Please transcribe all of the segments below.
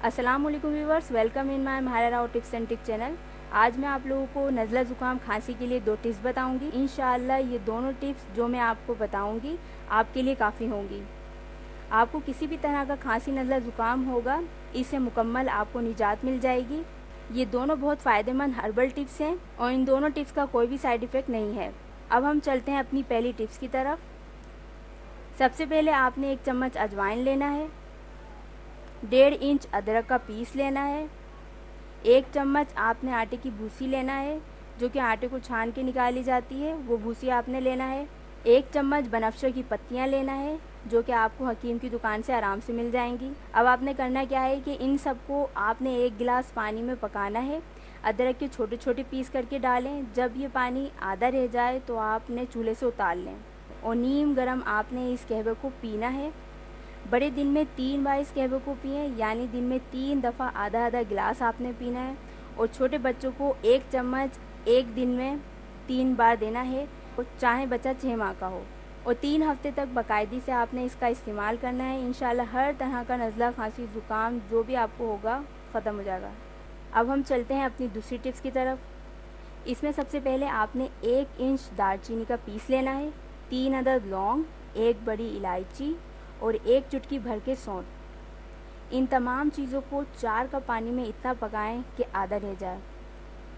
अस्सलाम वालेकुम viewers, welcome in my Mahira Rao tips and tick channel. आज मैं आप लोगों को नज़ला ज़ुकाम खांसी के लिए 2 टिप्स बताऊंगी। इंशाअल्लाह ये दोनों टिप्स जो मैं आपको बताऊंगी आपके लिए काफ़ी होंगी। आपको किसी भी तरह का खांसी नज़ला ज़ुकाम होगा, इससे मुकम्मल आपको निजात मिल जाएगी। ये दोनों बहुत फ़ायदेमंद हर्बल टिप्स हैं और इन दोनों टिप्स का कोई भी साइड इफ़ेक्ट नहीं है। अब हम चलते हैं अपनी पहली टिप्स की तरफ। सबसे पहले आपने 1 चम्मच अजवाइन लेना है, 1.5 इंच अदरक का पीस लेना है, 1 चम्मच आपने आटे की भूसी लेना है, जो कि आटे को छान के निकाली जाती है, वो भूसी आपने लेना है। 1 चम्मच बनफशा की पत्तियां लेना है, जो कि आपको हकीम की दुकान से आराम से मिल जाएंगी। अब आपने करना क्या है कि इन सबको आपने 1 गिलास पानी में पकाना है। अदरक के छोटे छोटे पीस करके डालें। जब ये पानी आधा रह जाए तो आपने चूल्हे से उतार लें और नीम गरम आपने इस कहवे को पीना है। बड़े दिन में 3 बार इस कहवे को पिए, यानी दिन में 3 दफ़ा आधा आधा गिलास आपने पीना है। और छोटे बच्चों को 1 चम्मच 1 दिन में 3 बार देना है, और चाहे बच्चा 6 माह का हो। और 3 हफ्ते तक बाकायदी से आपने इसका इस्तेमाल करना है। इंशाल्लाह हर तरह का नज़ला, खांसी, ज़ुकाम जो भी आपको होगा ख़त्म हो जाएगा। अब हम चलते हैं अपनी दूसरी टिप्स की तरफ। इसमें सबसे पहले आपने 1 इंच दालचीनी का पीस लेना है, 3 अदद लौंग, 1 बड़ी इलायची और 1 चुटकी भर के सौंठ। इन तमाम चीज़ों को 4 कप पानी में इतना पकाएं कि आधा रह जाए,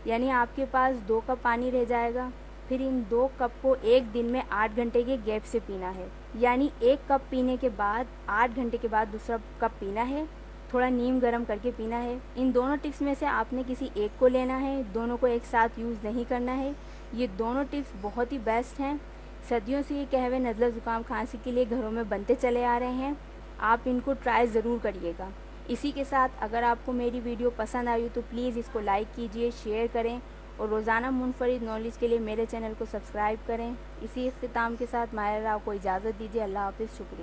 यानी आपके पास 2 कप पानी रह जाएगा। फिर इन 2 कप को 1 दिन में 8 घंटे के गैप से पीना है, यानी 1 कप पीने के बाद 8 घंटे के बाद दूसरा कप पीना है। थोड़ा नीम गर्म करके पीना है। इन दोनों टिप्स में से आपने किसी एक को लेना है, दोनों को एक साथ यूज़ नहीं करना है। ये दोनों टिप्स बहुत ही बेस्ट हैं। सदियों से ये कहवे नज़ला ज़ुकाम खांसी के लिए घरों में बनते चले आ रहे हैं। आप इनको ट्राई ज़रूर करिएगा। इसी के साथ अगर आपको मेरी वीडियो पसंद आई तो प्लीज़ इसको लाइक कीजिए, शेयर करें और रोज़ाना मुनफरिद नॉलेज के लिए मेरे चैनल को सब्सक्राइब करें। इसी इख्तिताम के साथ माहिरा राव को इजाज़त दीजिए। अल्लाह हाफ़िज़। शुक्रिया।